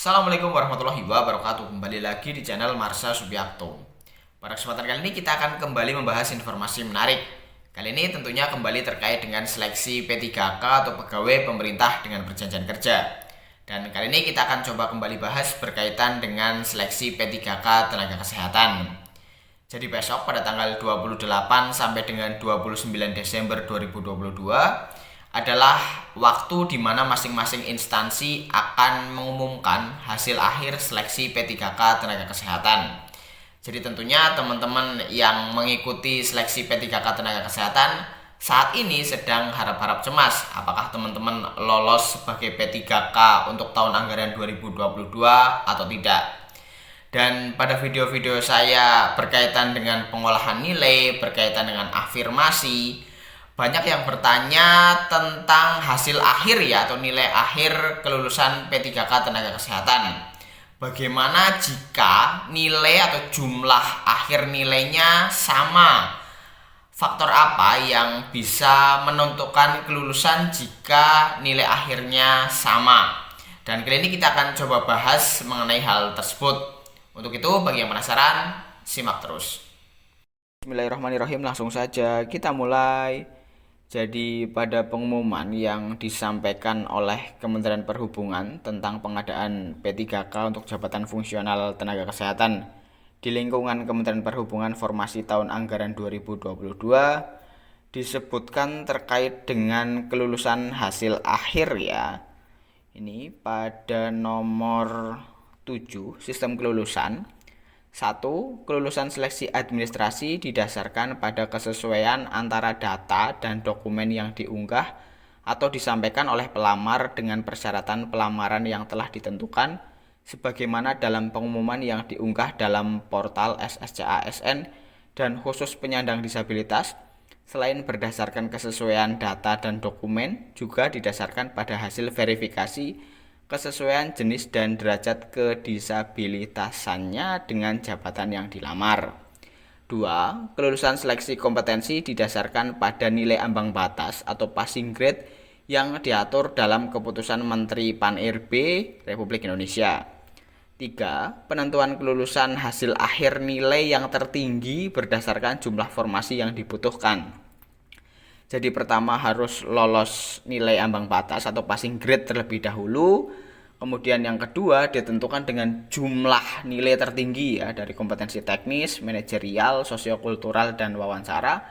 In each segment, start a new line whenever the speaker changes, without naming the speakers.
Assalamualaikum warahmatullahi wabarakatuh. Kembali lagi di channel Marsha Subiakto. Pada kesempatan kali ini kita akan kembali membahas informasi menarik. Kali ini tentunya kembali terkait dengan seleksi P3K atau pegawai pemerintah dengan perjanjian kerja. Dan kali ini kita akan coba kembali bahas berkaitan dengan seleksi P3K tenaga kesehatan. Jadi besok pada tanggal 28 sampai dengan 29 Desember 2022 adalah waktu di mana masing-masing instansi akan mengumumkan hasil akhir seleksi P3K tenaga kesehatan. Jadi tentunya teman-teman yang mengikuti seleksi P3K tenaga kesehatan saat ini sedang harap-harap cemas apakah teman-teman lolos sebagai P3K untuk tahun anggaran 2022 atau tidak. Dan pada video-video saya berkaitan dengan pengolahan nilai, berkaitan dengan afirmasi, banyak yang bertanya tentang hasil akhir ya atau nilai akhir kelulusan P3K tenaga kesehatan. Bagaimana jika nilai atau jumlah akhir nilainya sama? Faktor apa yang bisa menentukan kelulusan jika nilai akhirnya sama? Dan kali ini kita akan coba bahas mengenai hal tersebut. Untuk itu, bagi yang penasaran, simak terus. Bismillahirrahmanirrahim, langsung saja kita mulai. Jadi pada pengumuman yang disampaikan oleh Kementerian Perhubungan tentang pengadaan P3K untuk jabatan fungsional tenaga kesehatan di lingkungan Kementerian Perhubungan formasi tahun anggaran 2022 disebutkan terkait dengan kelulusan hasil akhir ya. Ini pada nomor 7 sistem kelulusan. 1. Kelulusan seleksi administrasi didasarkan pada kesesuaian antara data dan dokumen yang diunggah atau disampaikan oleh pelamar dengan persyaratan pelamaran yang telah ditentukan sebagaimana dalam pengumuman yang diunggah dalam portal SSCASN dan khusus penyandang disabilitas. Selain berdasarkan kesesuaian data dan dokumen, juga didasarkan pada hasil verifikasi kesesuaian jenis dan derajat kedisabilitasannya dengan jabatan yang dilamar. 2. Kelulusan seleksi kompetensi didasarkan pada nilai ambang batas atau passing grade yang diatur dalam Keputusan Menteri Pan-RB Republik Indonesia. 3. Penentuan kelulusan hasil akhir nilai yang tertinggi berdasarkan jumlah formasi yang dibutuhkan. Jadi pertama harus lolos nilai ambang batas atau passing grade terlebih dahulu. Kemudian yang kedua ditentukan dengan jumlah nilai tertinggi ya dari kompetensi teknis, manajerial, sosiokultural, dan wawancara.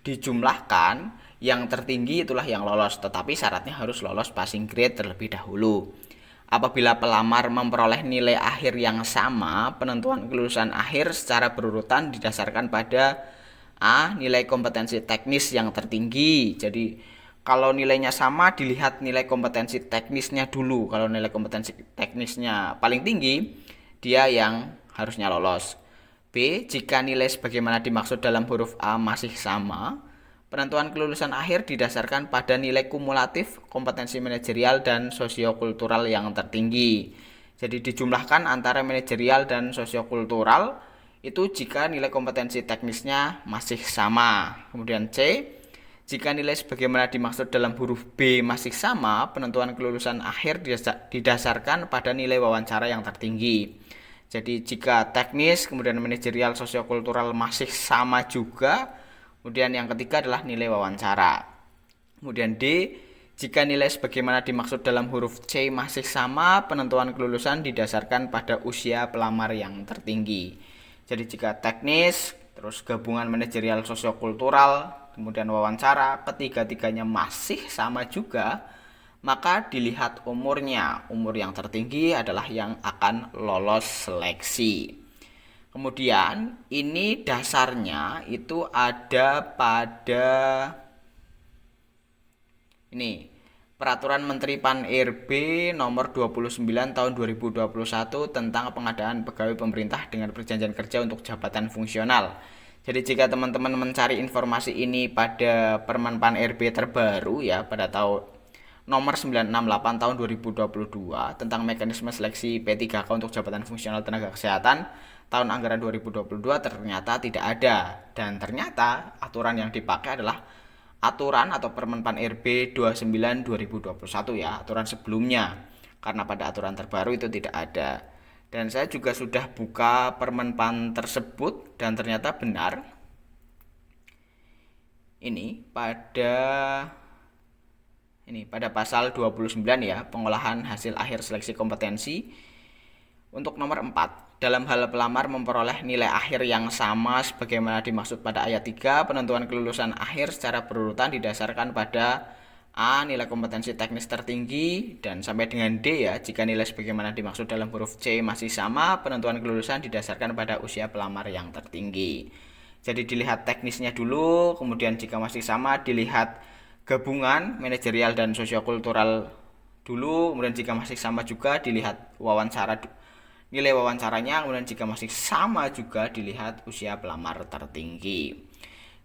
Dijumlahkan yang tertinggi itulah yang lolos, tetapi syaratnya harus lolos passing grade terlebih dahulu. Apabila pelamar memperoleh nilai akhir yang sama, penentuan kelulusan akhir secara berurutan didasarkan pada nilai kompetensi teknis yang tertinggi. Jadi kalau nilainya sama dilihat nilai kompetensi teknisnya dulu. Kalau nilai kompetensi teknisnya paling tinggi, dia yang harusnya lolos. B. Jika nilai sebagaimana dimaksud dalam huruf A masih sama, penentuan kelulusan akhir didasarkan pada nilai kumulatif kompetensi manajerial dan sosiokultural yang tertinggi. Jadi dijumlahkan antara manajerial dan sosiokultural itu jika nilai kompetensi teknisnya masih sama. Kemudian C, jika nilai sebagaimana dimaksud dalam huruf B masih sama, penentuan kelulusan akhir didasarkan pada nilai wawancara yang tertinggi. Jadi jika teknis, kemudian manajerial, sosiokultural masih sama juga, kemudian yang ketiga adalah nilai wawancara. Kemudian D, jika nilai sebagaimana dimaksud dalam huruf C masih sama, penentuan kelulusan didasarkan pada usia pelamar yang tertinggi. Jadi jika teknis, terus gabungan manajerial sosiokultural, kemudian wawancara, ketiga-tiganya masih sama juga, maka dilihat umurnya. Umur yang tertinggi adalah yang akan lolos seleksi. Kemudian ini dasarnya itu ada pada ini Peraturan Menteri Pan-RB nomor 29 tahun 2021 tentang pengadaan pegawai pemerintah dengan perjanjian kerja untuk jabatan fungsional. Jadi jika teman-teman mencari informasi ini pada Permen Pan-RB terbaru ya pada tahun nomor 968 tahun 2022 tentang mekanisme seleksi P3K untuk jabatan fungsional tenaga kesehatan tahun anggaran 2022 ternyata tidak ada, dan ternyata aturan yang dipakai adalah aturan atau Permen Pan RB 29 2021 ya, aturan sebelumnya. karena pada aturan terbaru itu tidak ada. Dan saya juga sudah buka Permenpan tersebut dan ternyata benar. Ini pada pasal 29 ya, pengolahan hasil akhir seleksi kompetensi. Untuk nomor 4, dalam hal pelamar memperoleh nilai akhir yang sama sebagaimana dimaksud pada ayat 3, penentuan kelulusan akhir secara berurutan didasarkan pada A. Nilai kompetensi teknis tertinggi, dan sampai dengan D ya, jika nilai sebagaimana dimaksud dalam huruf C masih sama, penentuan kelulusan didasarkan pada usia pelamar yang tertinggi. Jadi dilihat teknisnya dulu, kemudian jika masih sama dilihat gabungan manajerial dan sosiokultural dulu, kemudian jika masih sama juga dilihat nilai wawancaranya, kemudian jika masih sama juga dilihat usia pelamar tertinggi.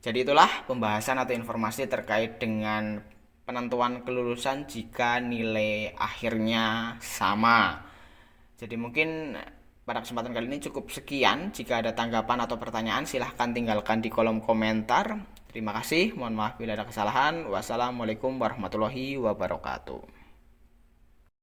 Jadi itulah pembahasan atau informasi terkait dengan penentuan kelulusan jika nilai akhirnya sama. Jadi mungkin pada kesempatan kali ini cukup sekian. Jika ada tanggapan atau pertanyaan silahkan tinggalkan di kolom komentar. Terima kasih, mohon maaf bila ada kesalahan. Wassalamualaikum warahmatullahi wabarakatuh.